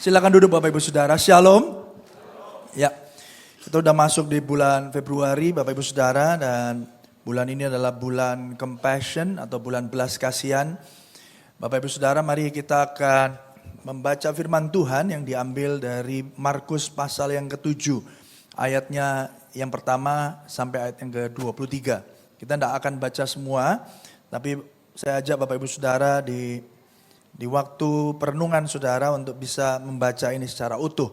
Silakan duduk Bapak Ibu Saudara. Shalom. Ya, kita udah masuk di bulan Februari Bapak Ibu Saudara, dan bulan ini adalah bulan Compassion atau bulan belas kasihan. Bapak Ibu Saudara, mari kita akan membaca firman Tuhan yang diambil dari Markus pasal yang ke-7. Ayatnya yang pertama sampai ayat yang ke-23. Kita tidak akan baca semua, tapi saya ajak Bapak Ibu Saudara di waktu perenungan saudara untuk bisa membaca ini secara utuh.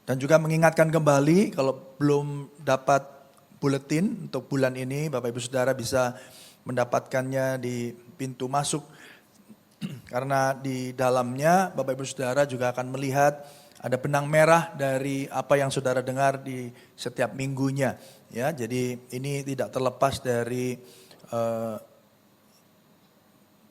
Dan juga mengingatkan kembali, kalau belum dapat buletin untuk bulan ini, Bapak Ibu Saudara bisa mendapatkannya di pintu masuk. Karena di dalamnya Bapak Ibu Saudara juga akan melihat ada benang merah dari apa yang saudara dengar di setiap minggunya. Ya, jadi ini tidak terlepas dari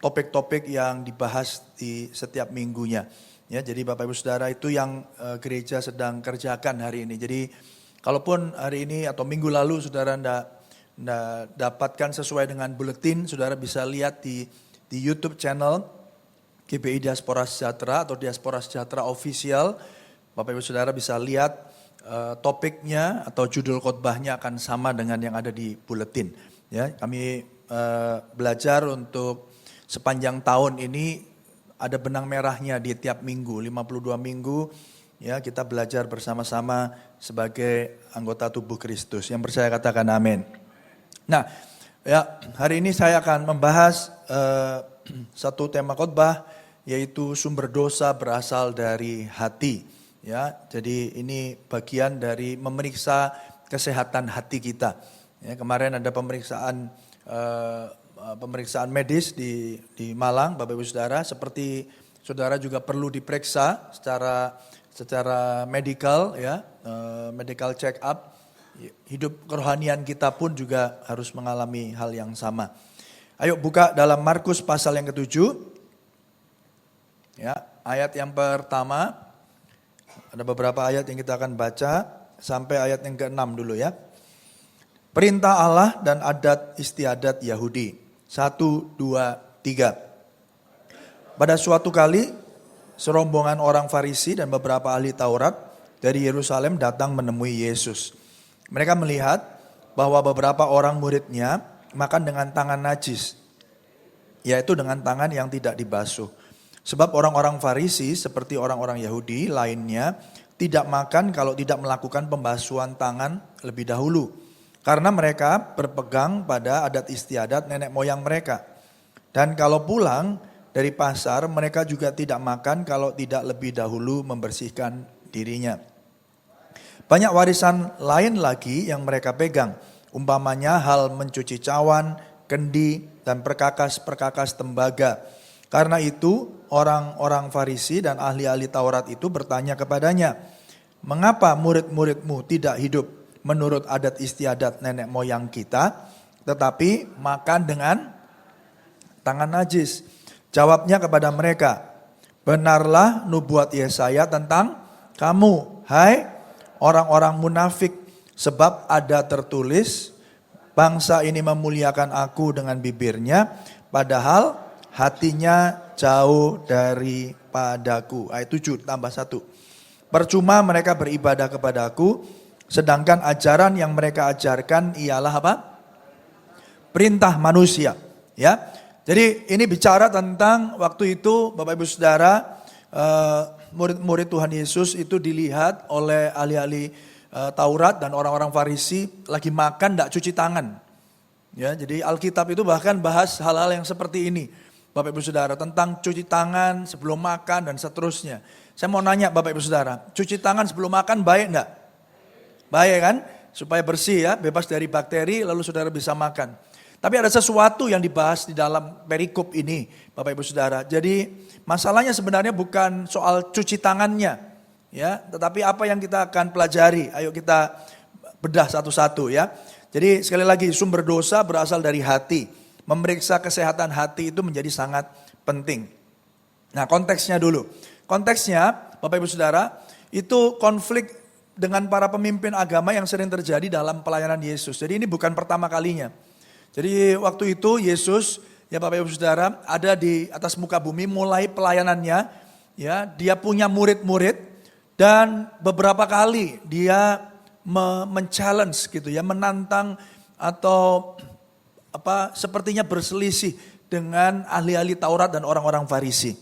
topik-topik yang dibahas di setiap minggunya. Ya, jadi Bapak Ibu Saudara, itu yang gereja sedang kerjakan hari ini. Jadi kalaupun hari ini atau minggu lalu saudara tidak dapatkan sesuai dengan buletin, saudara bisa lihat di YouTube channel GBI Diaspora Sejahtera atau Diaspora Sejahtera Official. Bapak Ibu Saudara bisa lihat topiknya atau judul khotbahnya akan sama dengan yang ada di buletin. Ya, kami belajar untuk sepanjang tahun ini ada benang merahnya di tiap minggu, 52 minggu ya, kita belajar bersama-sama sebagai anggota tubuh Kristus. Yang percaya katakan amin. Nah, ya, hari ini saya akan membahas satu tema khotbah, yaitu sumber dosa berasal dari hati. Ya, jadi ini bagian dari memeriksa kesehatan hati kita. Ya, kemarin ada pemeriksaan medis di Malang, Bapak Ibu Saudara. Seperti saudara juga perlu diperiksa secara medikal, ya, medical check up. Hidup kerohanian kita pun juga harus mengalami hal yang sama. Ayo buka dalam Markus pasal yang ke-7. Ya, ayat yang pertama. Ada beberapa ayat yang kita akan baca sampai ayat yang ke-6 dulu ya. Perintah Allah dan adat istiadat Yahudi. 1, 2, 3. Pada suatu kali, serombongan orang Farisi dan beberapa ahli Taurat dari Yerusalem datang menemui Yesus. Mereka melihat bahwa beberapa orang muridnya makan dengan tangan najis, yaitu dengan tangan yang tidak dibasuh. Sebab orang-orang Farisi seperti orang-orang Yahudi lainnya tidak makan kalau tidak melakukan pembasuhan tangan lebih dahulu. Karena mereka berpegang pada adat istiadat nenek moyang mereka. Dan kalau pulang dari pasar, mereka juga tidak makan kalau tidak lebih dahulu membersihkan dirinya. Banyak warisan lain lagi yang mereka pegang. Umpamanya hal mencuci cawan, kendi, dan perkakas-perkakas tembaga. Karena itu orang-orang Farisi dan ahli-ahli Taurat itu bertanya kepadanya, "Mengapa murid-muridmu tidak hidup menurut adat istiadat nenek moyang kita, tetapi makan dengan tangan najis?" Jawabnya kepada mereka, "Benarlah nubuat Yesaya tentang kamu, hai orang-orang munafik, sebab ada tertulis, bangsa ini memuliakan aku dengan bibirnya, padahal hatinya jauh daripadaku." Ayat 7 tambah 1. "Percuma mereka beribadah kepadaku, sedangkan ajaran yang mereka ajarkan ialah" apa? "Perintah manusia." Ya. Jadi ini bicara tentang waktu itu Bapak Ibu Saudara, murid-murid Tuhan Yesus itu dilihat oleh ahli-ahli Taurat dan orang-orang Farisi lagi makan tidak cuci tangan. Ya, jadi Alkitab itu bahkan bahas hal-hal yang seperti ini, Bapak Ibu Saudara, tentang cuci tangan sebelum makan dan seterusnya. Saya mau nanya Bapak Ibu Saudara, cuci tangan sebelum makan baik enggak? Baik kan? Supaya bersih ya, bebas dari bakteri, lalu saudara bisa makan. Tapi ada sesuatu yang dibahas di dalam perikop ini, Bapak Ibu Saudara. Jadi masalahnya sebenarnya bukan soal cuci tangannya, ya, tetapi apa yang kita akan pelajari. Ayo kita bedah satu-satu ya. Jadi sekali lagi, sumber dosa berasal dari hati. Memeriksa kesehatan hati itu menjadi sangat penting. Nah, konteksnya dulu. Konteksnya, Bapak Ibu Saudara, itu konflik dengan para pemimpin agama yang sering terjadi dalam pelayanan Yesus. Jadi ini bukan pertama kalinya. Jadi waktu itu Yesus, ya Bapak Ibu Saudara, ada di atas muka bumi mulai pelayanannya ya, dia punya murid-murid dan beberapa kali dia men-challenge gitu ya, menantang atau sepertinya berselisih dengan ahli-ahli Taurat dan orang-orang Farisi.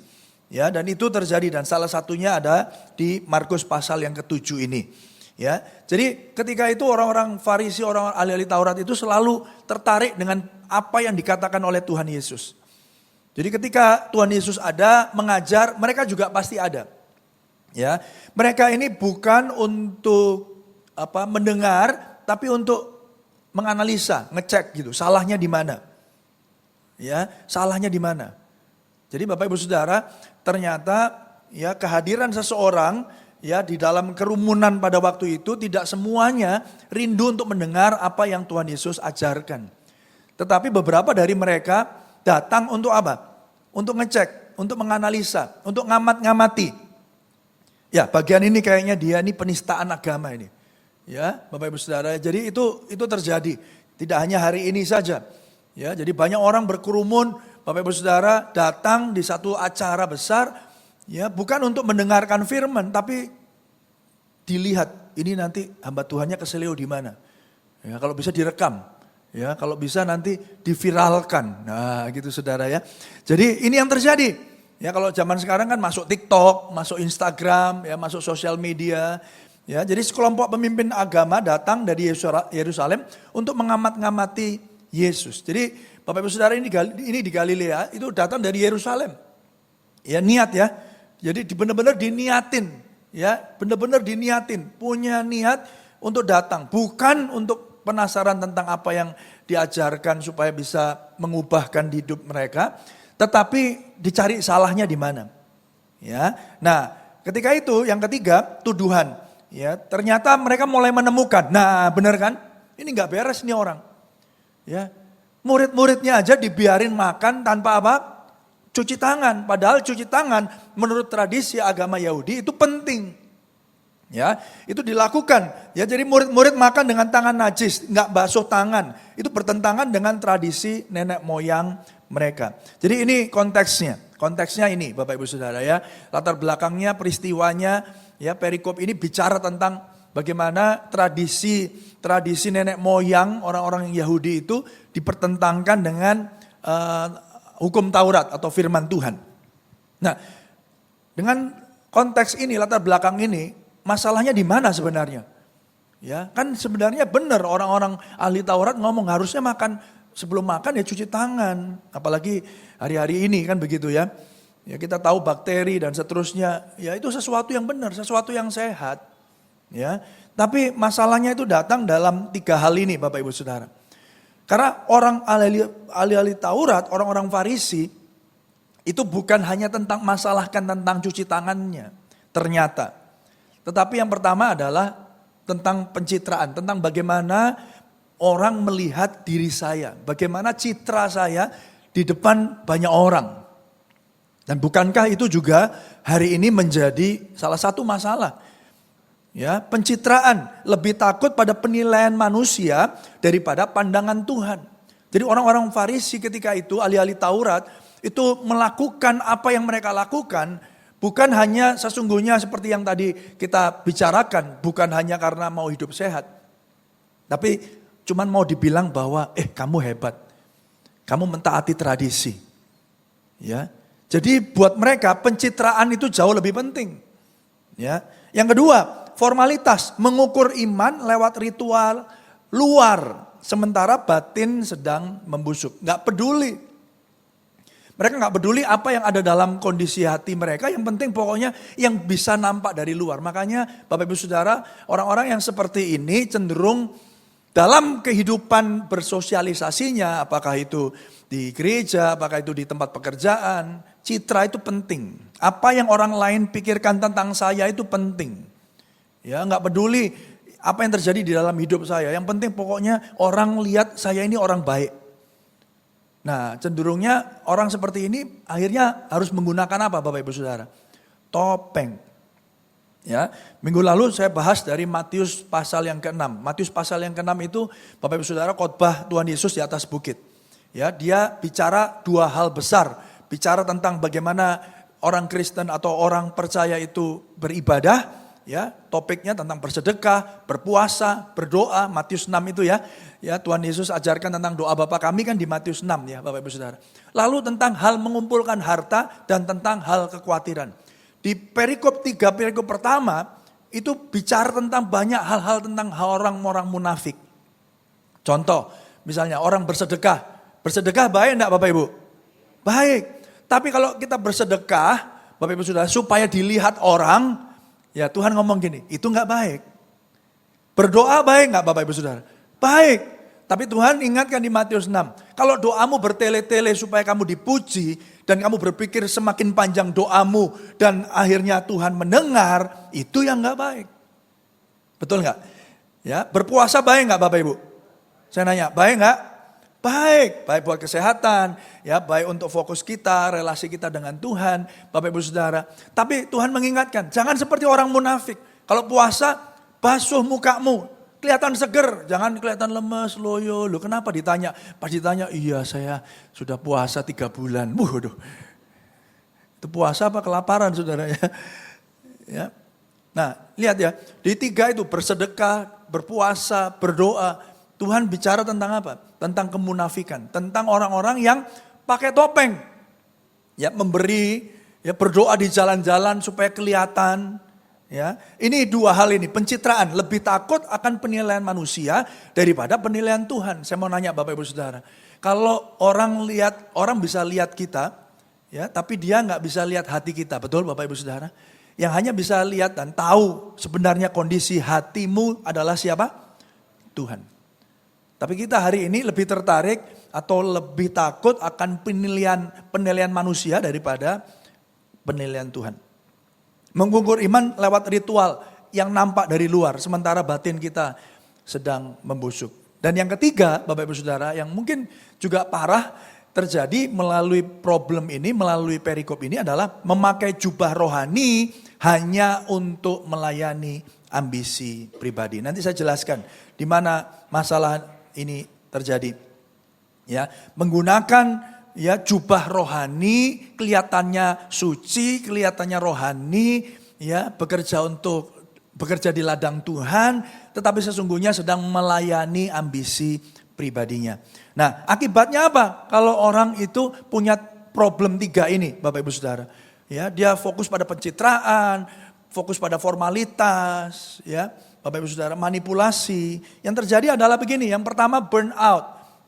Ya, dan itu terjadi dan salah satunya ada di Markus pasal yang ke-7 ini. Ya, jadi ketika itu orang-orang Farisi, orang ahli-ahli Taurat itu selalu tertarik dengan apa yang dikatakan oleh Tuhan Yesus. Jadi ketika Tuhan Yesus ada mengajar, mereka juga pasti ada. Ya, mereka ini bukan untuk mendengar, tapi untuk menganalisa, ngecek gitu, salahnya di mana. Ya, salahnya di mana. Jadi Bapak Ibu Saudara, ternyata ya kehadiran seseorang ya di dalam kerumunan pada waktu itu tidak semuanya rindu untuk mendengar apa yang Tuhan Yesus ajarkan. Tetapi beberapa dari mereka datang untuk apa? Untuk ngecek, untuk menganalisa, untuk ngamat-ngamati. Ya, bagian ini kayaknya dia ini penistaan agama ini. Ya, Bapak Ibu Saudara, jadi itu terjadi. Tidak hanya hari ini saja. Ya, jadi banyak orang berkerumun, Bapak Ibu Saudara datang di satu acara besar, ya bukan untuk mendengarkan firman, tapi dilihat ini nanti hamba Tuhannya keseleo di mana. Ya, kalau bisa direkam, ya kalau bisa nanti diviralkan. Nah, gitu Saudara ya. Jadi ini yang terjadi. Ya kalau zaman sekarang kan masuk TikTok, masuk Instagram, ya masuk sosial media. Ya, jadi sekelompok pemimpin agama datang dari Yerusalem untuk mengamat-ngamati Yesus. Jadi Bapak Ibu Saudara ini di Galilea itu datang dari Yerusalem. Ya niat ya. Jadi benar-benar diniatin. Ya benar-benar diniatin. Punya niat untuk datang. Bukan untuk penasaran tentang apa yang diajarkan supaya bisa mengubahkan hidup mereka. Tetapi dicari salahnya di mana. Ya. Nah ketika itu yang ketiga tuduhan. Ya ternyata mereka mulai menemukan. Nah benar kan? Ini gak beres nih orang. Ya. Murid-muridnya aja dibiarin makan tanpa apa? Cuci tangan. Padahal cuci tangan menurut tradisi agama Yahudi itu penting. Ya, itu dilakukan. Ya, jadi murid-murid makan dengan tangan najis, enggak basuh tangan. Itu bertentangan dengan tradisi nenek moyang mereka. Jadi ini konteksnya. Konteksnya ini Bapak Ibu Saudara ya. Latar belakangnya, peristiwanya, ya perikop ini bicara tentang bagaimana tradisi nenek moyang orang-orang Yahudi itu dipertentangkan dengan hukum Taurat atau firman Tuhan. Nah, dengan konteks ini, latar belakang ini, masalahnya di mana sebenarnya? Ya, kan sebenarnya benar orang-orang ahli Taurat ngomong harusnya makan sebelum makan ya cuci tangan, apalagi hari-hari ini kan begitu ya. Ya kita tahu bakteri dan seterusnya, ya itu sesuatu yang benar, sesuatu yang sehat. Ya, tapi masalahnya itu datang dalam 3 hal ini Bapak Ibu Saudara. Karena orang ahli Taurat, orang-orang Farisi itu bukan hanya tentang masalahkan tentang cuci tangannya ternyata. Tetapi yang pertama adalah tentang pencitraan, tentang bagaimana orang melihat diri saya, bagaimana citra saya di depan banyak orang. Dan bukankah itu juga hari ini menjadi salah satu masalah? Ya, pencitraan, lebih takut pada penilaian manusia daripada pandangan Tuhan. Jadi orang-orang Farisi ketika itu, ahli-ahli Taurat, itu melakukan apa yang mereka lakukan, bukan hanya sesungguhnya seperti yang tadi kita bicarakan, bukan hanya karena mau hidup sehat. Tapi cuman mau dibilang bahwa, kamu hebat, kamu mentaati tradisi. Ya, jadi buat mereka pencitraan itu jauh lebih penting. Ya, yang kedua, formalitas, mengukur iman lewat ritual luar, sementara batin sedang membusuk. Gak peduli. Mereka gak peduli apa yang ada dalam kondisi hati mereka, yang penting pokoknya yang bisa nampak dari luar. Makanya Bapak Ibu Saudara, orang-orang yang seperti ini cenderung dalam kehidupan bersosialisasinya, apakah itu di gereja, apakah itu di tempat pekerjaan, citra itu penting. Apa yang orang lain pikirkan tentang saya itu penting. Ya, nggak peduli apa yang terjadi di dalam hidup saya. Yang penting pokoknya orang lihat saya ini orang baik. Nah, cenderungnya orang seperti ini akhirnya harus menggunakan apa Bapak Ibu Saudara? Topeng. Ya, minggu lalu saya bahas dari Matius pasal yang ke-6. Matius pasal yang ke-6 itu Bapak Ibu Saudara khotbah Tuhan Yesus di atas bukit. Ya, dia bicara 2 hal besar. Bicara tentang bagaimana orang Kristen atau orang percaya itu beribadah, ya, topiknya tentang bersedekah, berpuasa, berdoa, Matius 6 itu ya. Ya, Tuhan Yesus ajarkan tentang doa Bapa kami kan di Matius 6 ya, Bapak Ibu Saudara. Lalu tentang hal mengumpulkan harta dan tentang hal kekhawatiran. Di perikop 3, perikop pertama itu bicara tentang banyak hal-hal tentang orang-orang munafik. Contoh, misalnya orang bersedekah. Bersedekah baik enggak Bapak Ibu? Baik. Tapi kalau kita bersedekah, Bapak Ibu Saudara, supaya dilihat orang, ya Tuhan ngomong gini, itu enggak baik. Berdoa baik enggak Bapak Ibu Saudara? Baik. Tapi Tuhan ingatkan di Matius 6, kalau doamu bertele-tele supaya kamu dipuji, dan kamu berpikir semakin panjang doamu, dan akhirnya Tuhan mendengar, itu yang enggak baik. Betul enggak? Ya, berpuasa baik enggak Bapak Ibu? Saya nanya, baik enggak? Baik, baik buat kesehatan, ya baik untuk fokus kita, relasi kita dengan Tuhan, Bapak Ibu Saudara. Tapi Tuhan mengingatkan, jangan seperti orang munafik. Kalau puasa, basuh mukamu, kelihatan seger, jangan kelihatan lemes, loyo. Loh kenapa ditanya? Pas ditanya, iya saya sudah puasa 3 bulan. Waduh, itu puasa apa kelaparan saudara ya? Ya. Nah lihat ya, di 3 itu bersedekah, berpuasa, berdoa. Tuhan bicara tentang apa? Tentang kemunafikan, tentang orang-orang yang pakai topeng. Ya, memberi, ya berdoa di jalan-jalan supaya kelihatan. Ya, ini 2 hal ini, pencitraan, lebih takut akan penilaian manusia daripada penilaian Tuhan. Saya mau nanya Bapak Ibu Saudara, kalau orang bisa lihat kita, ya, tapi dia nggak bisa lihat hati kita, betul Bapak Ibu Saudara? Yang hanya bisa lihat dan tahu sebenarnya kondisi hatimu adalah siapa? Tuhan. Tapi kita hari ini lebih tertarik atau lebih takut akan penilaian manusia daripada penilaian Tuhan. Mengukur iman lewat ritual yang nampak dari luar, sementara batin kita sedang membusuk. Dan yang ketiga, Bapak Ibu Saudara, yang mungkin juga parah terjadi melalui problem ini, melalui perikop ini adalah memakai jubah rohani hanya untuk melayani ambisi pribadi. Nanti saya jelaskan di mana masalah ini terjadi. Ya, menggunakan ya jubah rohani, kelihatannya suci, kelihatannya rohani, ya bekerja di ladang Tuhan, tetapi sesungguhnya sedang melayani ambisi pribadinya. Nah, akibatnya apa? Kalau orang itu punya problem 3 ini, Bapak Ibu Saudara. Ya, dia fokus pada pencitraan, fokus pada formalitas, ya. Bapak Ibu Saudara, manipulasi. Yang terjadi adalah begini, yang pertama burnout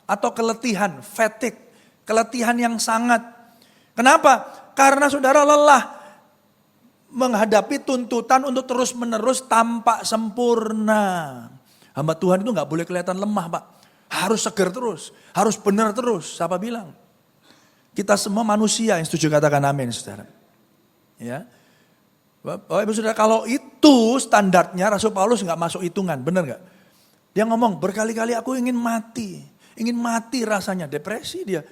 atau keletihan, fatigue, keletihan yang sangat. Kenapa? Karena saudara lelah menghadapi tuntutan untuk terus-menerus tampak sempurna. Hamba Tuhan itu gak boleh kelihatan lemah Pak. Harus seger terus, harus benar terus. Siapa bilang? Kita semua manusia, yang setuju katakan amin saudara. Ya. Bapak Ibu Saudara, kalau itu standarnya Rasul Paulus gak masuk hitungan, benar gak? Dia ngomong berkali-kali aku ingin mati rasanya, depresi dia.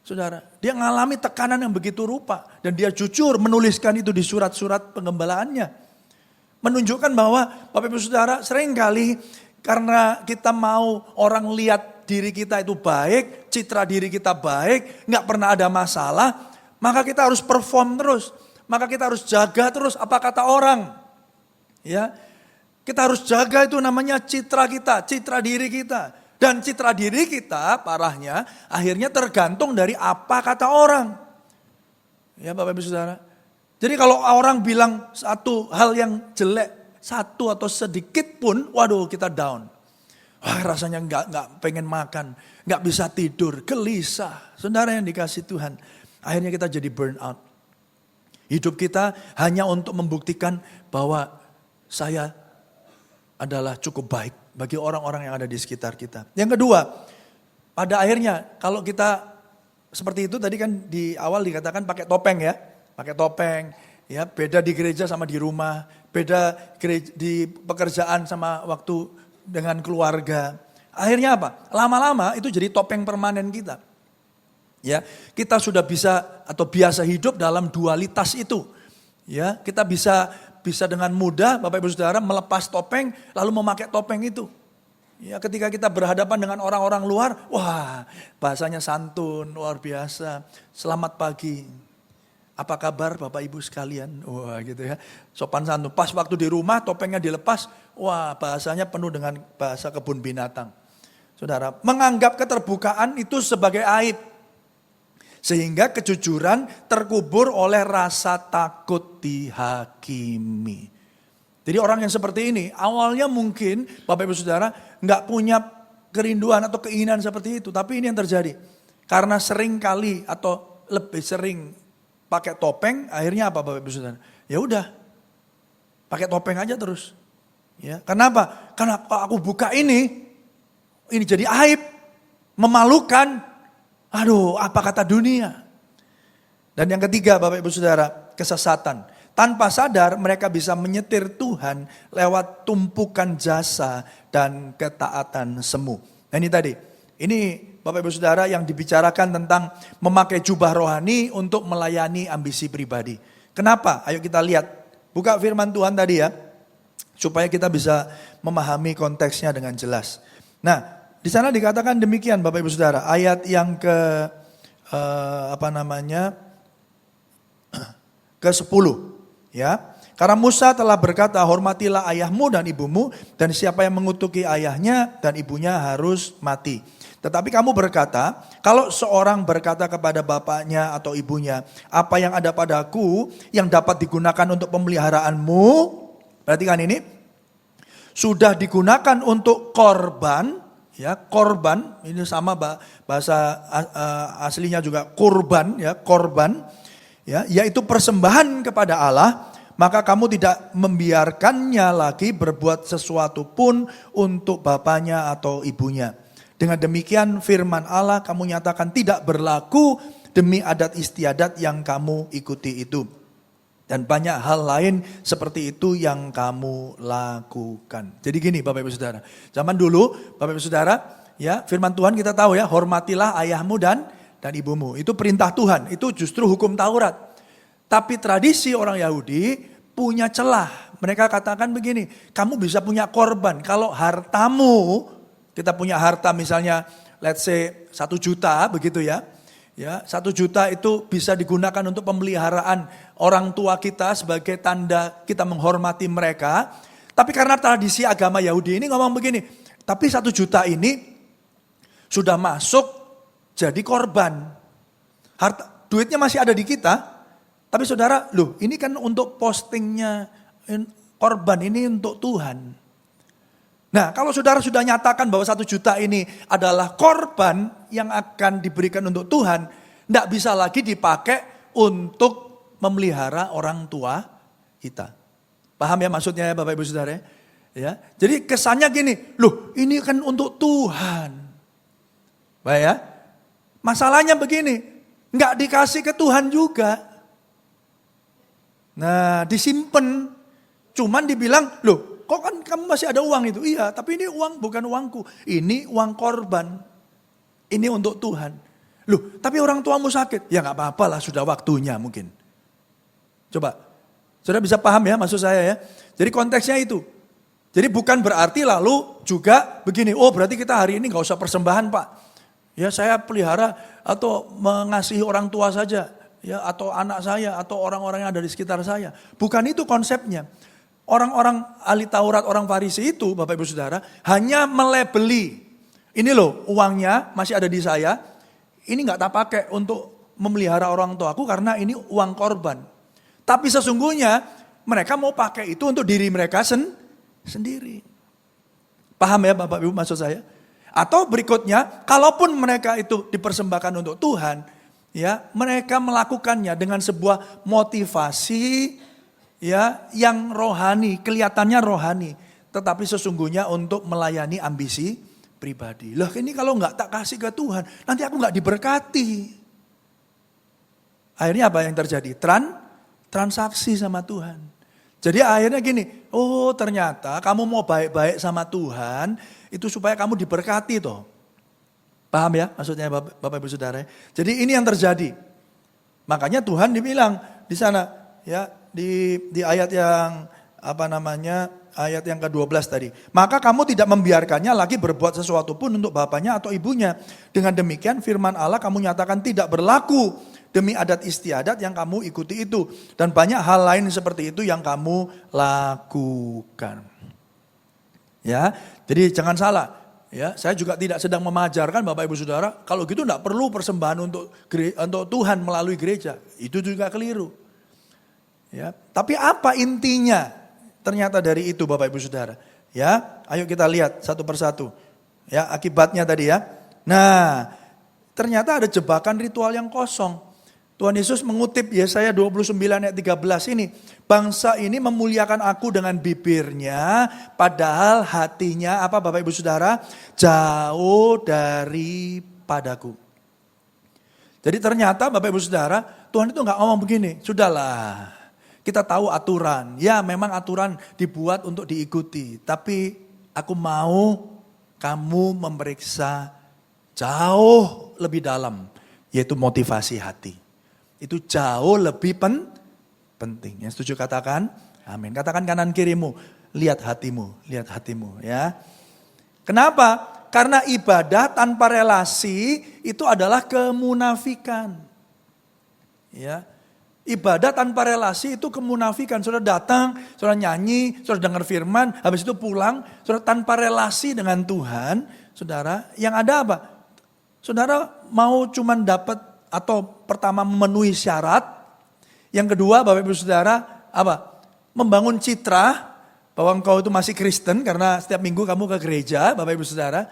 Saudara, dia mengalami tekanan yang begitu rupa dan dia jujur menuliskan itu di surat-surat penggembalaannya. Menunjukkan bahwa Bapak Ibu Saudara seringkali karena kita mau orang lihat diri kita itu baik, citra diri kita baik, gak pernah ada masalah, maka kita harus perform terus. Maka kita harus jaga terus apa kata orang. Ya. Kita harus jaga itu namanya citra kita, citra diri kita. Dan citra diri kita parahnya akhirnya tergantung dari apa kata orang. Ya Bapak Ibu Saudara. Jadi kalau orang bilang satu hal yang jelek, satu atau sedikit pun, waduh kita down. Wah, rasanya nggak pengen makan, nggak bisa tidur, gelisah. Saudara yang dikasih Tuhan, akhirnya kita jadi burnout. Hidup kita hanya untuk membuktikan bahwa saya adalah cukup baik bagi orang-orang yang ada di sekitar kita. Yang kedua, pada akhirnya kalau kita seperti itu tadi kan di awal dikatakan pakai topeng ya. Pakai topeng, ya beda di gereja sama di rumah, beda di pekerjaan sama waktu dengan keluarga. Akhirnya apa? Lama-lama itu jadi topeng permanen kita. Ya, kita sudah bisa atau biasa hidup dalam dualitas itu. Ya, kita bisa dengan mudah Bapak Ibu Saudara melepas topeng lalu memakai topeng itu. Ya, ketika kita berhadapan dengan orang-orang luar, wah, bahasanya santun, luar biasa. Selamat pagi. Apa kabar Bapak Ibu sekalian? Wah gitu ya. Sopan santun. Pas waktu di rumah topengnya dilepas. Wah bahasanya penuh dengan bahasa kebun binatang. Saudara, menganggap keterbukaan itu sebagai aib. Sehingga kejujuran terkubur oleh rasa takut dihakimi. Jadi orang yang seperti ini awalnya mungkin Bapak Ibu Saudara nggak punya kerinduan atau keinginan seperti itu. Tapi ini yang terjadi. Karena sering kali atau lebih sering pakai topeng, akhirnya apa Bapak Ibu Saudara? Ya udah, pakai topeng aja terus. Ya, kenapa? Karena kalau aku buka ini jadi aib, memalukan. Aduh, apa kata dunia? Dan yang ketiga Bapak Ibu Saudara, kesesatan. Tanpa sadar mereka bisa menyetir Tuhan lewat tumpukan jasa dan ketaatan semu. Nah ini tadi, ini Bapak Ibu Saudara yang dibicarakan tentang memakai jubah rohani untuk melayani ambisi pribadi. Kenapa? Ayo kita lihat, buka firman Tuhan tadi ya, supaya kita bisa memahami konteksnya dengan jelas. Nah, di sana dikatakan demikian Bapak Ibu Saudara, ayat yang ke-10 ya. Karena Musa telah berkata, hormatilah ayahmu dan ibumu, dan siapa yang mengutuki ayahnya dan ibunya harus mati. Tetapi kamu berkata, kalau seorang berkata kepada bapaknya atau ibunya, apa yang ada padaku yang dapat digunakan untuk pemeliharaanmu, perhatikan ini, sudah digunakan untuk korban. Ya, korban, ini sama bahasa aslinya juga kurban, ya, korban, ya, yaitu persembahan kepada Allah, maka kamu tidak membiarkannya lagi berbuat sesuatu pun untuk bapaknya atau ibunya. Dengan demikian firman Allah kamu nyatakan tidak berlaku demi adat istiadat yang kamu ikuti itu. Dan banyak hal lain seperti itu yang kamu lakukan. Jadi gini Bapak Ibu Saudara. Zaman dulu Bapak Ibu Saudara, ya firman Tuhan kita tahu ya, hormatilah ayahmu dan ibumu. Itu perintah Tuhan, itu justru hukum Taurat. Tapi tradisi orang Yahudi punya celah. Mereka katakan begini, kamu bisa punya korban. Kalau hartamu, kita punya harta misalnya let's say 1 juta begitu ya. Ya, 1 juta itu bisa digunakan untuk pemeliharaan orang tua kita sebagai tanda kita menghormati mereka. Tapi karena tradisi agama Yahudi ini ngomong begini, tapi 1 juta ini sudah masuk jadi korban. Harta, duitnya masih ada di kita, tapi saudara, loh ini kan untuk postingnya korban ini untuk Tuhan. Nah kalau saudara sudah nyatakan bahwa 1 juta ini adalah korban yang akan diberikan untuk Tuhan, tidak bisa lagi dipakai untuk memelihara orang tua kita. Paham ya maksudnya ya Bapak Ibu Saudara ya? Jadi kesannya gini, loh ini kan untuk Tuhan. Baik ya, masalahnya begini, nggak dikasih ke Tuhan juga. Nah disimpan, cuman dibilang, loh kok kan kamu masih ada uang itu? Iya, tapi ini uang bukan uangku. Ini uang korban. Ini untuk Tuhan. Loh, tapi orang tuamu sakit. Ya gak apa-apa lah, sudah waktunya mungkin. Coba, saudara bisa paham ya maksud saya ya. Jadi konteksnya itu. Jadi bukan berarti lalu juga begini, oh berarti kita hari ini gak usah persembahan Pak. Ya saya pelihara atau mengasihi orang tua saja. Ya atau anak saya atau orang-orang yang ada di sekitar saya. Bukan itu konsepnya. Orang-orang ahli Taurat, orang Farisi itu, Bapak Ibu Saudara, hanya melebeli. Ini loh, uangnya masih ada di saya. Ini gak tak pakai untuk memelihara orang tuaku karena ini uang korban. Tapi sesungguhnya mereka mau pakai itu untuk diri mereka sendiri. Paham ya Bapak Ibu maksud saya? Atau berikutnya, kalaupun mereka itu dipersembahkan untuk Tuhan, ya mereka melakukannya dengan sebuah motivasi ya yang rohani, kelihatannya rohani, tetapi sesungguhnya untuk melayani ambisi pribadi. Loh ini kalau nggak tak kasih ke Tuhan, nanti aku nggak diberkati. Akhirnya apa yang terjadi? Transaksi sama Tuhan. Jadi akhirnya gini, oh ternyata kamu mau baik-baik sama Tuhan, itu supaya kamu diberkati toh. Paham ya maksudnya Bapak Ibu Saudara? Jadi ini yang terjadi. Makanya Tuhan dibilang di sana ya, di ayat yang ayat yang ke-12 tadi. Maka kamu tidak membiarkannya lagi berbuat sesuatu pun untuk bapaknya atau ibunya. Dengan demikian firman Allah kamu nyatakan tidak berlaku demi adat istiadat yang kamu ikuti itu. Dan banyak hal lain seperti itu yang kamu lakukan. Ya, jadi jangan salah. Ya, saya juga tidak sedang memajarkan Bapak Ibu Saudara, kalau gitu enggak perlu persembahan untuk Tuhan melalui gereja. Itu juga keliru. Ya, tapi apa intinya ternyata dari itu Bapak Ibu Saudara? Ya, ayo kita lihat satu persatu. Ya, akibatnya tadi ya. Nah, ternyata ada jebakan ritual yang kosong. Tuhan Yesus mengutip Yesaya 29 ayat 13 ini. Bangsa ini memuliakan aku dengan bibirnya, padahal hatinya apa Bapak Ibu Saudara? Jauh daripadaku. Jadi ternyata Bapak Ibu Saudara, Tuhan itu enggak ngomong begini, sudahlah kita tahu aturan. Ya memang aturan dibuat untuk diikuti, tapi aku mau kamu memeriksa jauh lebih dalam, yaitu motivasi hati. Itu jauh lebih penting. Yang setuju katakan amin. Katakan kanan kirimu, lihat hatimu ya. Kenapa? Karena ibadah tanpa relasi itu adalah kemunafikan. Ya. Ibadah tanpa relasi itu kemunafikan. Saudara datang, saudara nyanyi, saudara dengar firman, habis itu pulang, saudara tanpa relasi dengan Tuhan, saudara, yang ada apa? Saudara mau cuman dapat atau pertama memenuhi syarat, yang kedua Bapak Ibu Saudara apa? Membangun citra bahwa engkau itu masih Kristen karena setiap minggu kamu ke gereja, Bapak Ibu Saudara,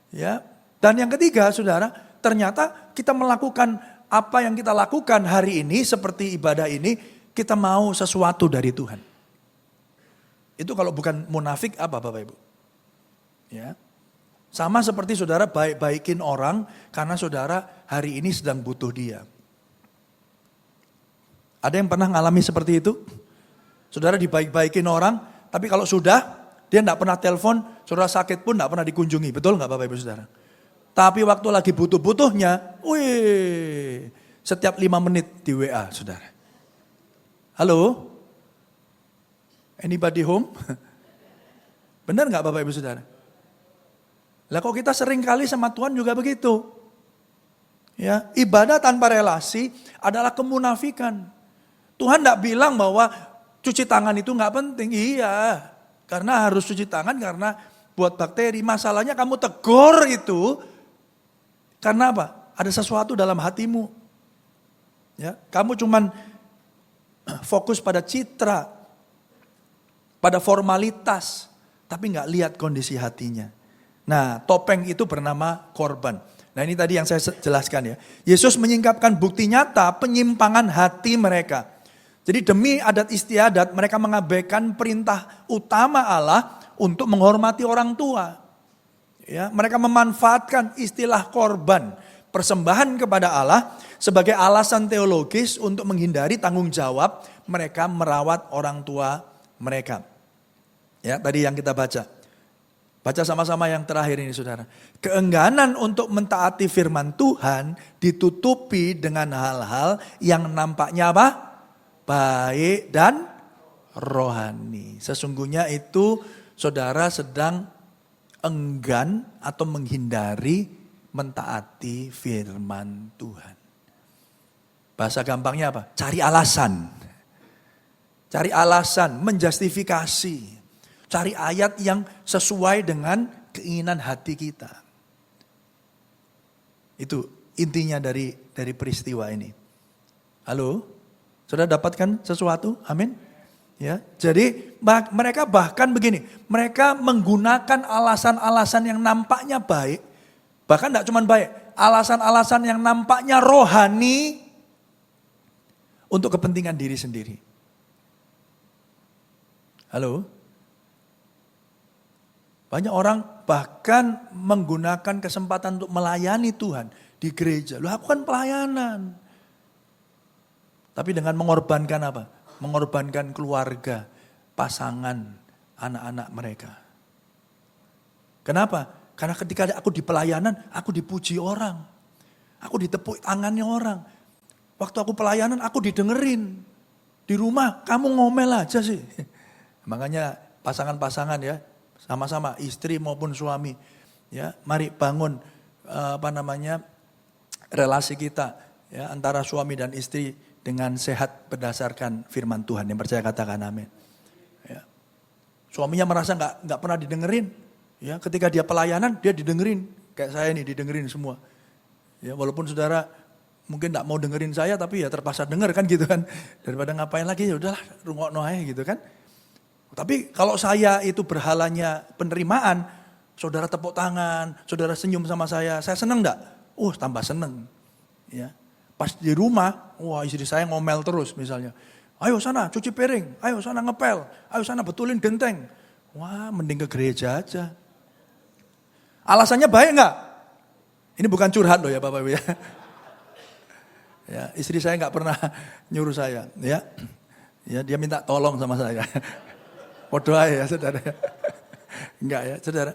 ya. Dan yang ketiga, Saudara, ternyata kita melakukan apa yang kita lakukan hari ini seperti ibadah ini, kita mau sesuatu dari Tuhan. Itu kalau bukan munafik apa Bapak Ibu? Ya. Sama seperti saudara baik-baikin orang karena saudara hari ini sedang butuh dia. Ada yang pernah ngalami seperti itu? Saudara dibaik-baikin orang, tapi kalau sudah dia enggak pernah telepon, saudara sakit pun enggak pernah dikunjungi. Betul enggak Bapak Ibu Saudara? Tapi waktu lagi butuh-butuhnya, wih, setiap 5 menit di WA saudara. Halo? Anybody home? Benar enggak Bapak Ibu Saudara? Lah kok kita sering kali sama Tuhan juga begitu. Ya, ibadah tanpa relasi adalah kemunafikan. Tuhan enggak bilang bahwa cuci tangan itu enggak penting. Iya, karena harus cuci tangan karena buat bakteri. Masalahnya kamu tegur itu karena apa? Ada sesuatu dalam hatimu. Ya, kamu cuman fokus pada citra, pada formalitas, tapi enggak lihat kondisi hatinya. Nah, topeng itu bernama korban. Nah, ini tadi yang saya jelaskan ya. Yesus menyingkapkan bukti nyata penyimpangan hati mereka. Jadi demi adat istiadat mereka mengabaikan perintah utama Allah untuk menghormati orang tua. Ya, mereka memanfaatkan istilah korban, persembahan kepada Allah sebagai alasan teologis untuk menghindari tanggung jawab mereka merawat orang tua mereka. Ya, tadi yang kita baca. Baca sama-sama yang terakhir ini saudara. Keengganan untuk mentaati firman Tuhan ditutupi dengan hal-hal yang nampaknya apa? Baik dan rohani. Sesungguhnya itu saudara sedang enggan atau menghindari mentaati firman Tuhan. Bahasa gampangnya apa? Cari alasan. Cari alasan, menjustifikasi. Cari ayat yang sesuai dengan keinginan hati kita. Itu intinya dari peristiwa ini. Halo? Sudah dapatkan sesuatu? Amin? Ya, jadi mereka bahkan begini, mereka menggunakan alasan-alasan yang nampaknya baik, bahkan tidak cuma baik, alasan-alasan yang nampaknya rohani untuk kepentingan diri sendiri. Halo? Banyak orang bahkan menggunakan kesempatan untuk melayani Tuhan di gereja. Loh, aku kan pelayanan. Tapi dengan mengorbankan apa? Mengorbankan keluarga, pasangan, anak-anak mereka. Kenapa? Karena ketika aku di pelayanan, aku dipuji orang. Aku ditepuk tangannya orang. Waktu aku pelayanan, aku didengerin. Di rumah, kamu ngomel aja sih. Makanya pasangan-pasangan ya, sama-sama istri maupun suami, ya, mari bangun relasi kita, ya, antara suami dan istri dengan sehat berdasarkan firman Tuhan. Yang percaya katakan amin. Ya. Suaminya merasa nggak pernah didengerin. Ya, ketika dia pelayanan dia didengerin. Kayak saya nih didengerin semua. Ya, walaupun saudara mungkin nggak mau dengerin saya, tapi ya terpaksa denger kan gitu kan. Daripada ngapain lagi, ya udahlah rungokno aja gitu kan. Tapi kalau saya itu berhalanya penerimaan, saudara tepuk tangan, saudara senyum sama saya seneng enggak? Tambah seneng. Ya. Pas di rumah, wah istri saya ngomel terus misalnya. Ayo sana cuci piring, ayo sana ngepel, ayo sana betulin genteng. Wah mending ke gereja aja. Alasannya baik enggak? Ini bukan curhat loh ya Bapak Ibu ya. Ya, istri saya enggak pernah nyuruh saya. Ya, dia minta tolong sama saya. Podo aja ya saudara. Enggak ya saudara.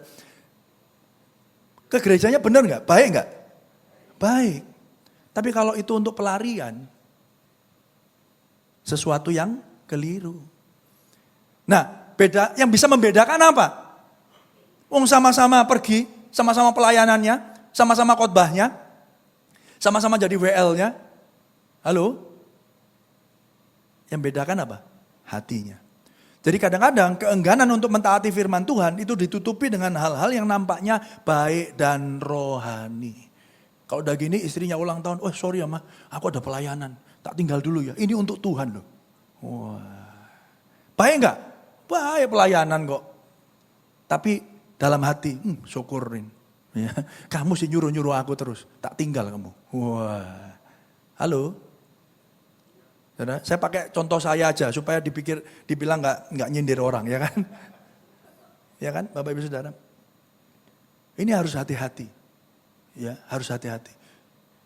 Ke gerejanya benar enggak? Baik enggak? Baik. Tapi kalau itu untuk pelarian, sesuatu yang keliru. Nah, yang bisa membedakan apa? Sama-sama pergi, sama-sama pelayanannya, sama-sama khotbahnya, sama-sama jadi WL-nya. Halo? Yang bedakan apa? Hatinya. Jadi kadang-kadang keengganan untuk mentaati firman Tuhan itu ditutupi dengan hal-hal yang nampaknya baik dan rohani. Kalau udah gini istrinya ulang tahun, sorry ya mah, aku ada pelayanan, tak tinggal dulu ya, ini untuk Tuhan loh. Wah, baik enggak? Baik pelayanan kok. Tapi dalam hati, syukurin. Ya, kamu sih nyuruh-nyuruh aku terus, tak tinggal kamu. Wah, halo? Saya pakai contoh saya aja supaya dibilang enggak nyindir orang, ya kan? Ya kan, Bapak Ibu Saudara? Ini harus hati-hati. Ya, harus hati-hati.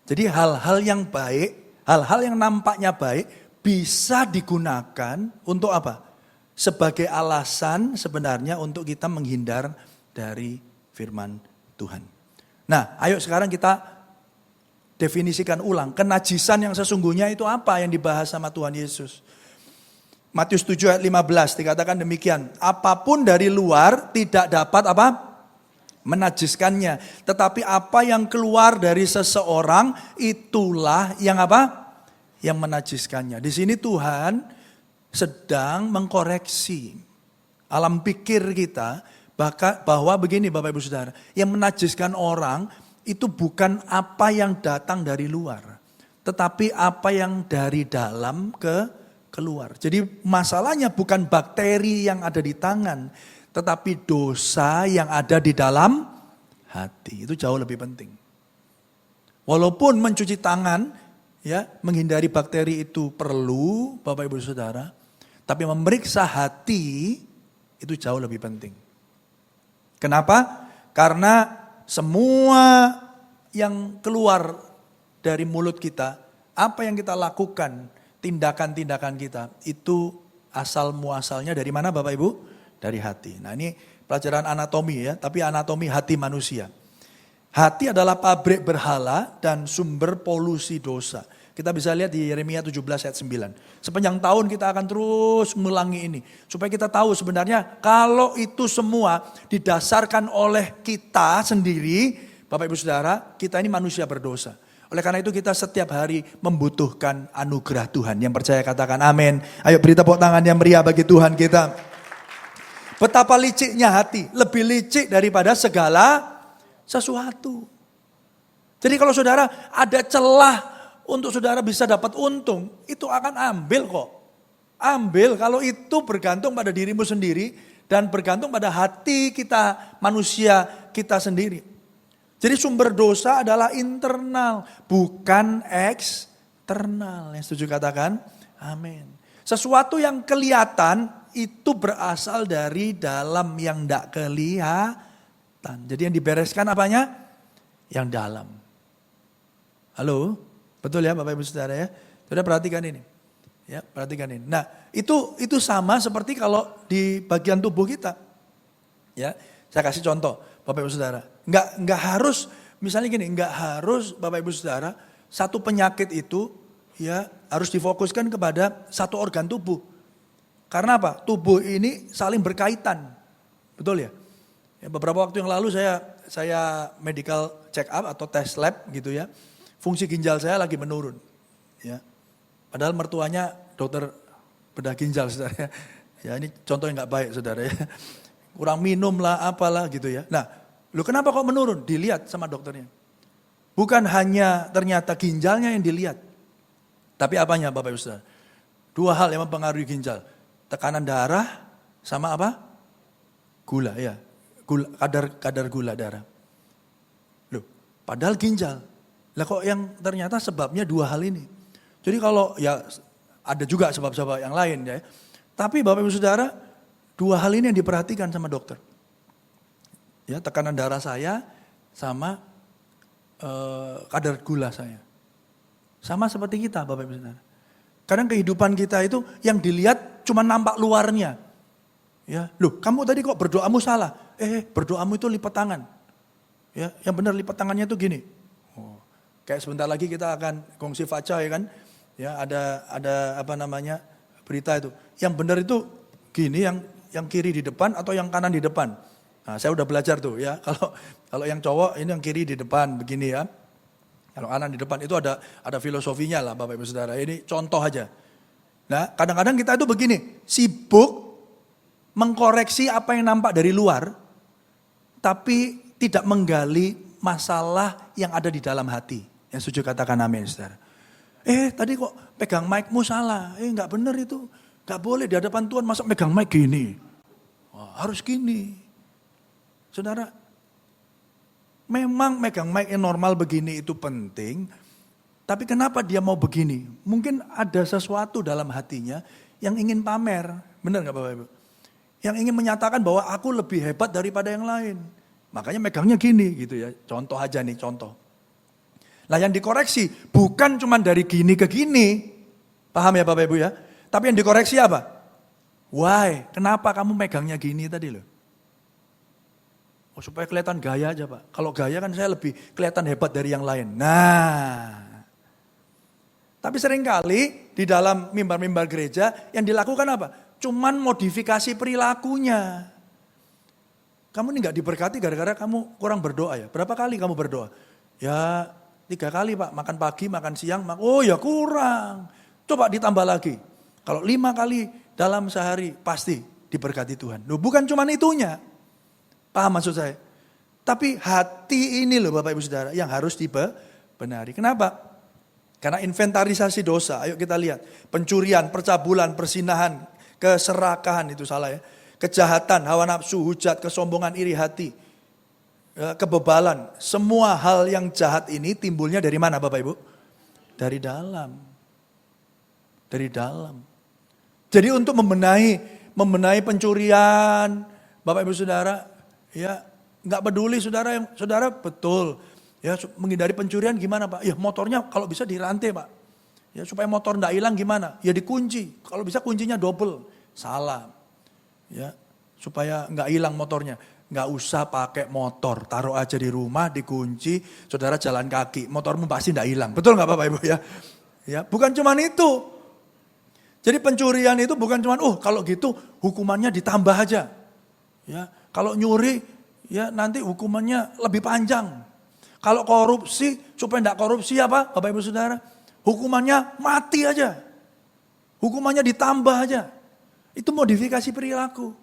Jadi hal-hal yang baik, hal-hal yang nampaknya baik bisa digunakan untuk apa? Sebagai alasan sebenarnya untuk kita menghindar dari firman Tuhan. Nah, ayo sekarang kita definisikan ulang. Kenajisan yang sesungguhnya itu apa yang dibahas sama Tuhan Yesus. Matius 7 ayat 15 dikatakan demikian. Apapun dari luar tidak dapat apa? Menajiskannya. Tetapi apa yang keluar dari seseorang itulah yang apa? Yang menajiskannya. Di sini Tuhan sedang mengkoreksi alam pikir kita bahwa begini Bapak Ibu Saudara, yang menajiskan orang itu bukan apa yang datang dari luar, tetapi apa yang dari dalam keluar. Jadi masalahnya bukan bakteri yang ada di tangan, tetapi dosa yang ada di dalam hati. Itu jauh lebih penting. Walaupun mencuci tangan, ya, menghindari bakteri itu perlu, Bapak Ibu Saudara, tapi memeriksa hati itu jauh lebih penting. Kenapa? Karena semua yang keluar dari mulut kita, apa yang kita lakukan, tindakan-tindakan kita, itu asal muasalnya dari mana Bapak Ibu? Dari hati. Nah ini pelajaran anatomi ya, tapi anatomi hati manusia. Hati adalah pabrik berhala dan sumber polusi dosa. Kita bisa lihat di Yeremia 17 ayat 9. Sepanjang tahun kita akan terus mengulangi ini. Supaya kita tahu sebenarnya kalau itu semua didasarkan oleh kita sendiri, Bapak Ibu Saudara, kita ini manusia berdosa. Oleh karena itu kita setiap hari membutuhkan anugerah Tuhan. Yang percaya katakan amin. Ayo beri tepuk tangan yang meriah bagi Tuhan kita. Betapa liciknya hati, lebih licik daripada segala sesuatu. Jadi kalau saudara ada celah untuk saudara bisa dapat untung, itu akan ambil kok. Ambil kalau itu bergantung pada dirimu sendiri dan bergantung pada hati kita, manusia kita sendiri. Jadi sumber dosa adalah internal, bukan eksternal. Yang setuju katakan amin. Sesuatu yang kelihatan itu berasal dari dalam yang tidak kelihatan. Jadi yang dibereskan apanya? Yang dalam. Halo? Betul ya Bapak Ibu Saudara ya? Saudara perhatikan ini. Ya, perhatikan ini. Nah, itu sama seperti kalau di bagian tubuh kita. Ya, saya kasih contoh Bapak Ibu Saudara. Enggak harus misalnya gini, enggak harus Bapak Ibu Saudara satu penyakit itu ya harus difokuskan kepada satu organ tubuh. Karena apa? Tubuh ini saling berkaitan. Betul ya? Ya beberapa waktu yang lalu saya medical check up atau tes lab gitu ya. Fungsi ginjal saya lagi menurun. Ya. Padahal mertuanya dokter bedah ginjal, saudara. Ya, ini contoh yang nggak baik, saudara. Ya. Kurang minum lah, apalah gitu ya. Nah, kenapa kok menurun? Dilihat sama dokternya. Bukan hanya ternyata ginjalnya yang dilihat. Tapi apanya Bapak Ibu Saudara? Dua hal yang mempengaruhi ginjal. Tekanan darah sama apa? Gula, ya. Kadar gula darah. Padahal ginjal. Lah kok yang ternyata sebabnya dua hal ini. Jadi kalau ya ada juga sebab-sebab yang lain ya. Tapi Bapak Ibu Saudara, dua hal ini yang diperhatikan sama dokter. Ya, tekanan darah saya sama kadar gula saya. Sama seperti kita Bapak Ibu Saudara. Kadang kehidupan kita itu yang dilihat cuma nampak luarnya. Ya, kamu tadi kok berdoamu salah. Berdoamu itu lipat tangan. Ya, yang benar lipat tangannya itu gini. Kayak sebentar lagi kita akan kongsi faca ya kan. Ya, ada apa namanya? Berita itu. Yang benar itu gini, yang kiri di depan atau yang kanan di depan. Nah, saya udah belajar tuh ya. Kalau yang cowok ini yang kiri di depan begini ya. Kalau kanan di depan itu ada filosofinya lah Bapak Ibu Saudara. Ini contoh aja. Nah, kadang-kadang kita itu begini, sibuk mengkoreksi apa yang nampak dari luar, tapi tidak menggali masalah yang ada di dalam hati. Yang setuju katakan amin, saudara. Tadi kok pegang mic-mu salah. Enggak benar itu. Enggak boleh di hadapan Tuhan masa pegang mic gini. Wah, harus gini. Saudara, memang megang mic yang normal begini itu penting. Tapi kenapa dia mau begini? Mungkin ada sesuatu dalam hatinya yang ingin pamer. Benar enggak Bapak Ibu? Yang ingin menyatakan bahwa aku lebih hebat daripada yang lain. Makanya megangnya gini gitu ya. Contoh aja nih, contoh. Nah yang dikoreksi bukan cuma dari gini ke gini. Paham ya Bapak Ibu ya? Tapi yang dikoreksi apa? Why? Kenapa kamu megangnya gini tadi loh? Supaya kelihatan gaya aja Pak. Kalau gaya kan saya lebih kelihatan hebat dari yang lain. Nah. Tapi seringkali di dalam mimbar-mimbar gereja yang dilakukan apa? Cuman modifikasi perilakunya. Kamu ini gak diberkati gara-gara kamu kurang berdoa ya. Berapa kali kamu berdoa? Ya 3 kali Pak, makan pagi, makan siang. Oh ya kurang. Coba ditambah lagi. Kalau 5 kali dalam sehari pasti diberkati Tuhan. Bukan cuma itunya. Paham maksud saya? Tapi hati ini loh Bapak Ibu Saudara yang harus dibenari. Kenapa? Karena inventarisasi dosa. Ayo kita lihat. Pencurian, percabulan, persinahan, keserakahan itu salah ya. Kejahatan, hawa nafsu, hujat, kesombongan, iri hati, kebebalan. Semua hal yang jahat ini timbulnya dari mana Bapak Ibu? Dari dalam. Dari dalam. Jadi untuk membenahi pencurian, Bapak Ibu Saudara, ya nggak peduli saudara betul. Ya menghindari pencurian gimana Pak? Ya motornya kalau bisa dirantai Pak. Ya supaya motor nggak hilang gimana? Ya dikunci. Kalau bisa kuncinya double. Salah. Ya supaya nggak hilang motornya. Nggak usah pakai motor, taruh aja di rumah, dikunci, saudara jalan kaki, motormu pasti nggak hilang. Betul nggak Bapak Ibu ya? Ya bukan cuma itu. Jadi pencurian itu bukan cuma, kalau gitu hukumannya ditambah aja. Ya kalau nyuri, ya nanti hukumannya lebih panjang. Kalau korupsi, supaya nggak korupsi apa, Bapak Ibu Saudara, hukumannya mati aja. Hukumannya ditambah aja. Itu modifikasi perilaku.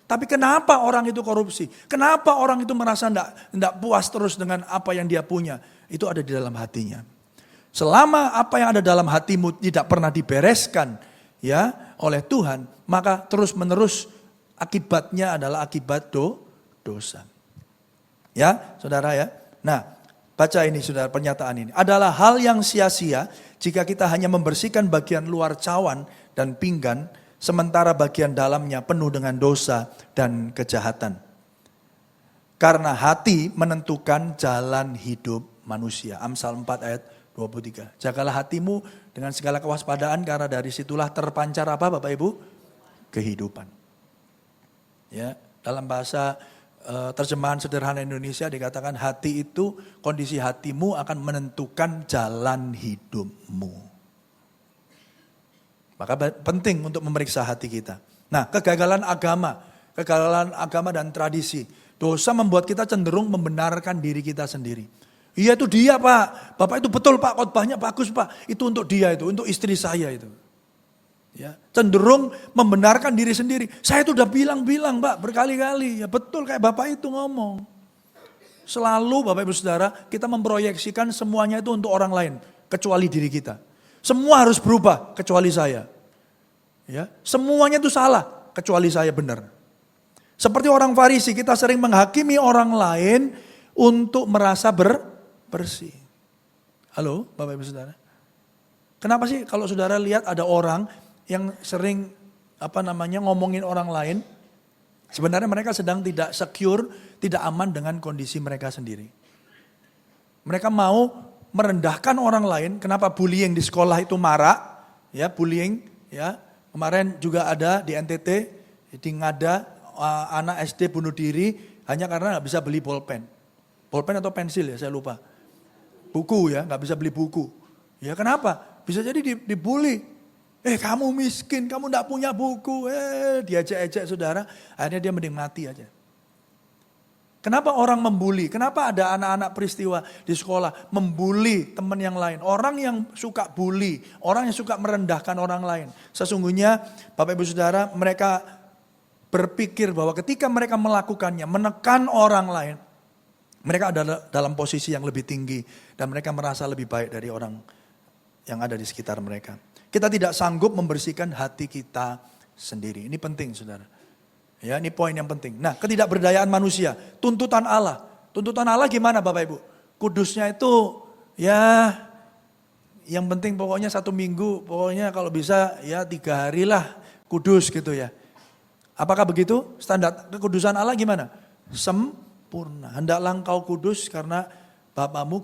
Tapi kenapa orang itu korupsi? Kenapa orang itu merasa enggak puas terus dengan apa yang dia punya? Itu ada di dalam hatinya. Selama apa yang ada dalam hatimu tidak pernah dibereskan ya oleh Tuhan, maka terus menerus akibatnya adalah akibat dosa. Ya, saudara ya. Nah, baca ini saudara, pernyataan ini. Adalah hal yang sia-sia jika kita hanya membersihkan bagian luar cawan dan pinggan, sementara bagian dalamnya penuh dengan dosa dan kejahatan. Karena hati menentukan jalan hidup manusia. Amsal 4 ayat 23. Jagalah hatimu dengan segala kewaspadaan karena dari situlah terpancar apa Bapak Ibu? Kehidupan. Ya, dalam bahasa terjemahan sederhana Indonesia dikatakan hati itu, kondisi hatimu akan menentukan jalan hidupmu. Maka penting untuk memeriksa hati kita. Nah, kegagalan agama dan tradisi. Dosa membuat kita cenderung membenarkan diri kita sendiri. Iya itu dia Pak, Bapak itu betul Pak, khotbahnya bagus Pak. Itu untuk dia itu, untuk istri saya itu. Ya, cenderung membenarkan diri sendiri. Saya itu udah bilang-bilang Pak berkali-kali. Ya betul kayak Bapak itu ngomong. Selalu Bapak Ibu Saudara kita memproyeksikan semuanya itu untuk orang lain. Kecuali diri kita. Semua harus berubah kecuali saya. Ya, semuanya itu salah kecuali saya benar. Seperti orang Farisi kita sering menghakimi orang lain untuk merasa bersih. Halo Bapak Ibu Saudara. Kenapa sih kalau saudara lihat ada orang yang sering ngomongin orang lain, sebenarnya mereka sedang tidak secure, tidak aman dengan kondisi mereka sendiri. Mereka mau merendahkan orang lain. Kenapa bullying di sekolah itu marak? Ya, bullying ya. Kemarin juga ada di NTT di Ngada anak SD bunuh diri hanya karena nggak bisa beli bolpen. Bolpen atau pensil ya, saya lupa. Buku ya, nggak bisa beli buku. Ya kenapa? Bisa jadi dibully. Kamu miskin, kamu nggak punya buku. Diajak-ajak saudara, akhirnya dia mending mati aja. Kenapa orang membuli? Kenapa ada anak-anak peristiwa di sekolah membuli teman yang lain? Orang yang suka bully, orang yang suka merendahkan orang lain. Sesungguhnya Bapak Ibu Saudara, mereka berpikir bahwa ketika mereka melakukannya, menekan orang lain, mereka ada dalam posisi yang lebih tinggi dan mereka merasa lebih baik dari orang yang ada di sekitar mereka. Kita tidak sanggup membersihkan hati kita sendiri. Ini penting saudara. Ya, ini poin yang penting. Nah, ketidakberdayaan manusia, tuntutan Allah. Tuntutan Allah gimana Bapak Ibu? Kudusnya itu ya yang penting pokoknya 1 minggu, pokoknya kalau bisa ya 3 hari lah kudus gitu ya. Apakah begitu? Standar kekudusan Allah gimana? Sempurna. Hendaklah engkau kudus karena Bapamu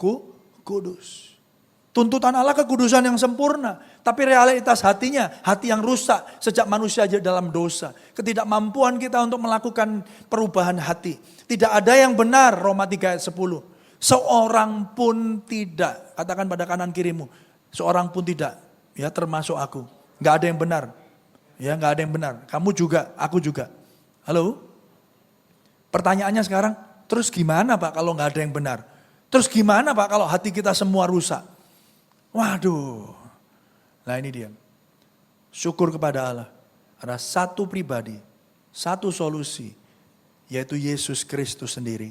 kudus. Tuntutan Allah kekudusan yang sempurna. Tapi realitas hatinya, hati yang rusak sejak manusia dalam dosa. Ketidakmampuan kita untuk melakukan perubahan hati. Tidak ada yang benar, Roma 3 ayat 10. Seorang pun tidak, katakan pada kanan kirimu. Seorang pun tidak, ya termasuk aku. Gak ada yang benar. Ya gak ada yang benar. Kamu juga, aku juga. Halo? Pertanyaannya sekarang, terus gimana Pak kalau gak ada yang benar? Terus gimana Pak kalau hati kita semua rusak? Waduh, nah ini dia. Syukur kepada Allah. Ada satu pribadi, satu solusi, yaitu Yesus Kristus sendiri.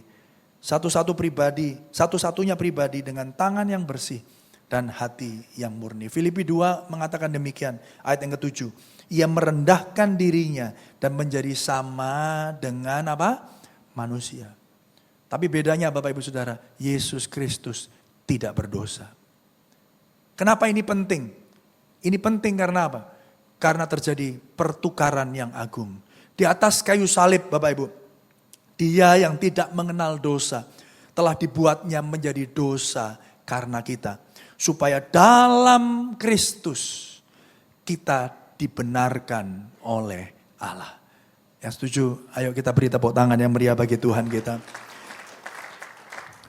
Satu-satunya pribadi dengan tangan yang bersih dan hati yang murni. Filipi 2 mengatakan demikian, ayat yang ke-7. Ia merendahkan dirinya dan menjadi sama dengan apa? Manusia. Tapi bedanya Bapak Ibu Saudara, Yesus Kristus tidak berdosa. Kenapa ini penting? Ini penting karena apa? Karena terjadi pertukaran yang agung. Di atas kayu salib Bapak Ibu, Dia yang tidak mengenal dosa telah dibuatnya menjadi dosa karena kita. Supaya dalam Kristus kita dibenarkan oleh Allah. Yang setuju, ayo kita beri tepuk tangan yang meriah bagi Tuhan kita.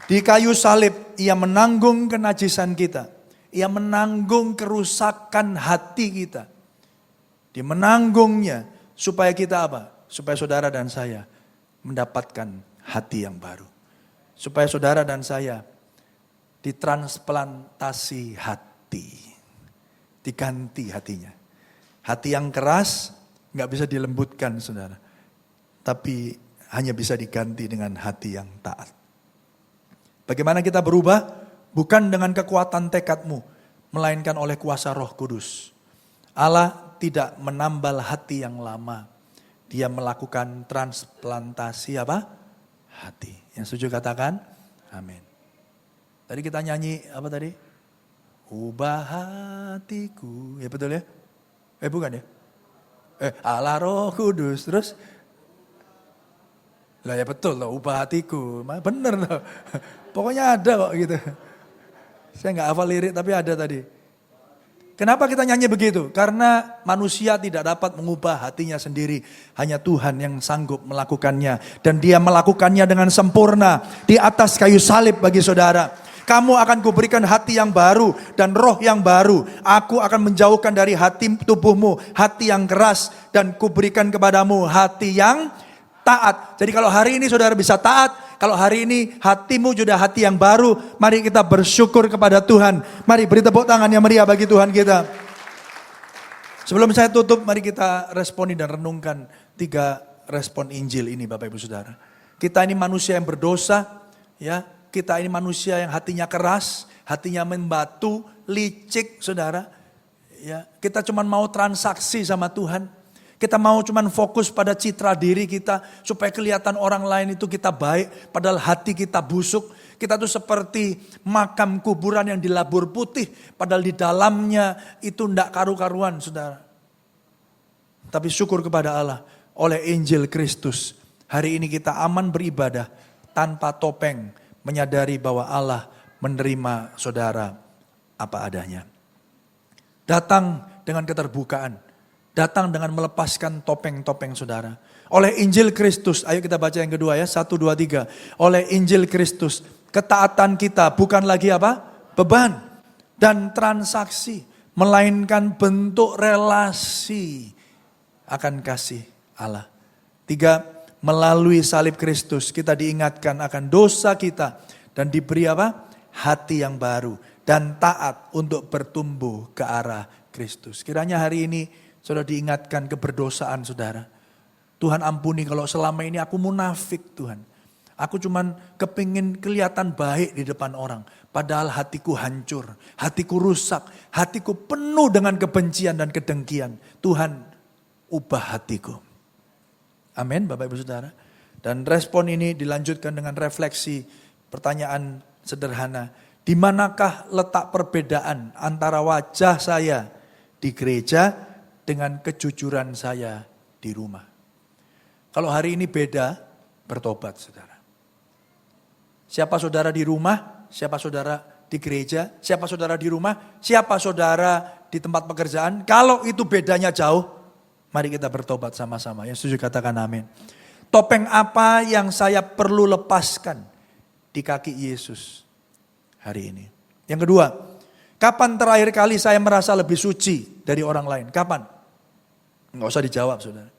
Di kayu salib Ia menanggung kenajisan kita. Ia menanggung kerusakan hati kita. Dia menanggungnya supaya kita apa? Supaya saudara dan saya mendapatkan hati yang baru. Supaya saudara dan saya ditransplantasi hati. Diganti hatinya. Hati yang keras gak bisa dilembutkan saudara. Tapi hanya bisa diganti dengan hati yang taat. Bagaimana kita berubah? Bukan dengan kekuatan tekadmu, melainkan oleh kuasa Roh Kudus. Allah tidak menambal hati yang lama. Dia melakukan transplantasi apa? Hati. Yang setuju katakan? Amin. Tadi kita nyanyi apa tadi? Ubah hatiku. Ya betul ya? Bukan ya? Allah Roh Kudus. Terus? Lah ya betul loh, ubah hatiku. Bener loh. Pokoknya ada kok gitu. Saya nggak hafal lirik tapi ada tadi. Kenapa kita nyanyi begitu? Karena manusia tidak dapat mengubah hatinya sendiri. Hanya Tuhan yang sanggup melakukannya. Dan Dia melakukannya dengan sempurna. Di atas kayu salib bagi saudara. Kamu akan kuberikan hati yang baru dan roh yang baru. Aku akan menjauhkan dari hati tubuhmu hati yang keras. Dan kuberikan kepadamu hati yang taat. Jadi kalau hari ini saudara bisa taat, kalau hari ini hatimu sudah hati yang baru, mari kita bersyukur kepada Tuhan. Mari beri tepuk tangan yang meriah bagi Tuhan kita. Sebelum saya tutup, mari kita responi dan renungkan 3 respon Injil ini Bapak Ibu Saudara. Kita ini manusia yang berdosa, ya. Kita ini manusia yang hatinya keras, hatinya membatu, licik Saudara. Ya, kita cuma mau transaksi sama Tuhan. Kita mau cuman fokus pada citra diri kita supaya kelihatan orang lain itu kita baik, padahal hati kita busuk. Kita tuh seperti makam kuburan yang dilabur putih, padahal di dalamnya itu ndak karu-karuan, Saudara. Tapi syukur kepada Allah, oleh Injil Kristus, hari ini kita aman beribadah tanpa topeng, menyadari bahwa Allah menerima saudara apa adanya. Datang dengan keterbukaan. Datang dengan melepaskan topeng-topeng saudara. Oleh Injil Kristus, ayo kita baca yang kedua ya, 1, 2, 3. Oleh Injil Kristus, ketaatan kita bukan lagi apa? Beban dan transaksi. Melainkan bentuk relasi akan kasih Allah. 3, melalui salib Kristus kita diingatkan akan dosa kita. Dan diberi apa? Hati yang baru. Dan taat untuk bertumbuh ke arah Kristus. Kiranya hari ini saudara diingatkan keberdosaan saudara. Tuhan ampuni kalau selama ini aku munafik Tuhan. Aku cuman kepingin kelihatan baik di depan orang. Padahal hatiku hancur, hatiku rusak, hatiku penuh dengan kebencian dan kedengkian. Tuhan ubah hatiku. Amin Bapak Ibu Saudara. Dan respon ini dilanjutkan dengan refleksi pertanyaan sederhana. Di manakah letak perbedaan antara wajah saya di gereja dengan kejujuran saya di rumah? Kalau hari ini beda, bertobat saudara. Siapa saudara di rumah, siapa saudara di gereja, siapa saudara di rumah, siapa saudara di tempat pekerjaan. Kalau itu bedanya jauh, mari kita bertobat sama-sama. Yang setuju katakan amin. Topeng apa yang saya perlu lepaskan di kaki Yesus hari ini? Yang kedua, kapan terakhir kali saya merasa lebih suci dari orang lain? Kapan? Enggak usah dijawab saudara.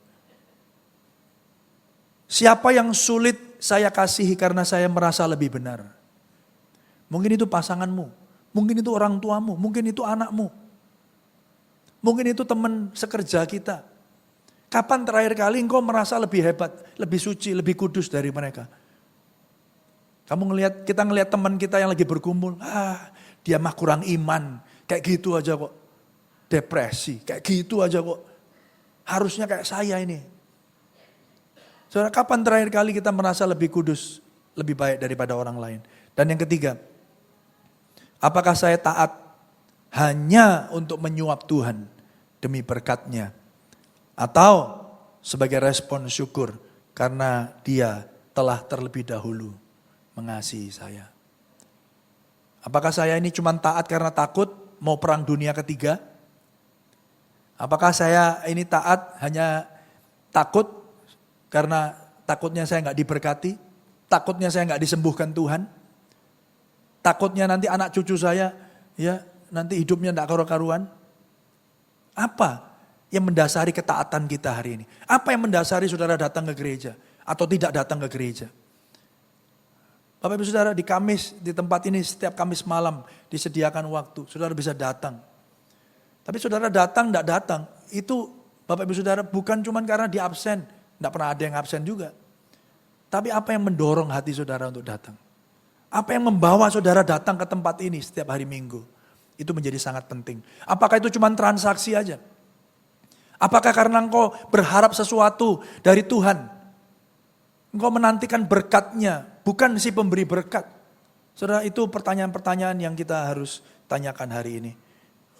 Siapa yang sulit saya kasihi karena saya merasa lebih benar? Mungkin itu pasanganmu, mungkin itu orang tuamu, mungkin itu anakmu. Mungkin itu teman sekerja kita. Kapan terakhir kali engkau merasa lebih hebat, lebih suci, lebih kudus dari mereka? Kita ngelihat teman kita yang lagi berkumpul, dia mah kurang iman, kayak gitu aja kok. Depresi, kayak gitu aja kok. Harusnya kayak saya ini. Saudara, kapan terakhir kali kita merasa lebih kudus, lebih baik daripada orang lain? Dan yang ketiga, apakah saya taat hanya untuk menyuap Tuhan demi berkat-Nya? Atau sebagai respon syukur karena Dia telah terlebih dahulu mengasihi saya? Apakah saya ini cuma taat karena takut mau perang dunia ketiga? Apakah saya ini taat hanya takut karena takutnya saya nggak diberkati, takutnya saya nggak disembuhkan Tuhan, takutnya nanti anak cucu saya ya nanti hidupnya nggak karu-karuan? Apa yang mendasari ketaatan kita hari ini? Apa yang mendasari saudara datang ke gereja atau tidak datang ke gereja? Bapak Ibu Saudara, di Kamis, di tempat ini setiap Kamis malam disediakan waktu, saudara bisa datang. Tapi saudara datang, tidak datang, itu Bapak Ibu Saudara bukan cuma karena dia absen, tidak pernah ada yang absen juga. Tapi apa yang mendorong hati saudara untuk datang? Apa yang membawa saudara datang ke tempat ini setiap hari Minggu? Itu menjadi sangat penting. Apakah itu cuma transaksi aja? Apakah karena engkau berharap sesuatu dari Tuhan? Engkau menantikan berkat-Nya, bukan si pemberi berkat. Saudara, itu pertanyaan-pertanyaan yang kita harus tanyakan hari ini.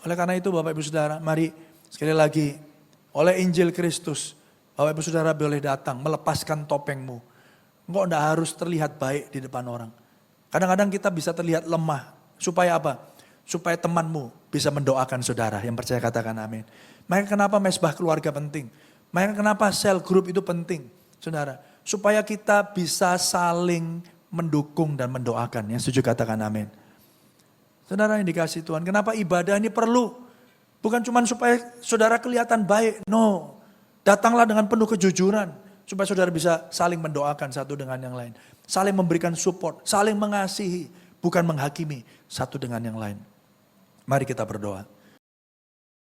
Oleh karena itu Bapak Ibu Saudara, mari sekali lagi oleh Injil Kristus, Bapak Ibu Saudara boleh datang melepaskan topengmu. Engkau tidak harus terlihat baik di depan orang. Kadang-kadang kita bisa terlihat lemah. Supaya apa? Supaya temanmu bisa mendoakan saudara. Yang percaya katakan amin. Makanya kenapa mesbah keluarga penting. Makanya kenapa sel group itu penting. Saudara, supaya kita bisa saling mendukung dan mendoakan. Yang setuju katakan amin. Saudara yang dikasih Tuhan, kenapa ibadah ini perlu? Bukan cuma supaya saudara kelihatan baik. No, datanglah dengan penuh kejujuran. Supaya saudara bisa saling mendoakan satu dengan yang lain. Saling memberikan support, saling mengasihi, bukan menghakimi satu dengan yang lain. Mari kita berdoa.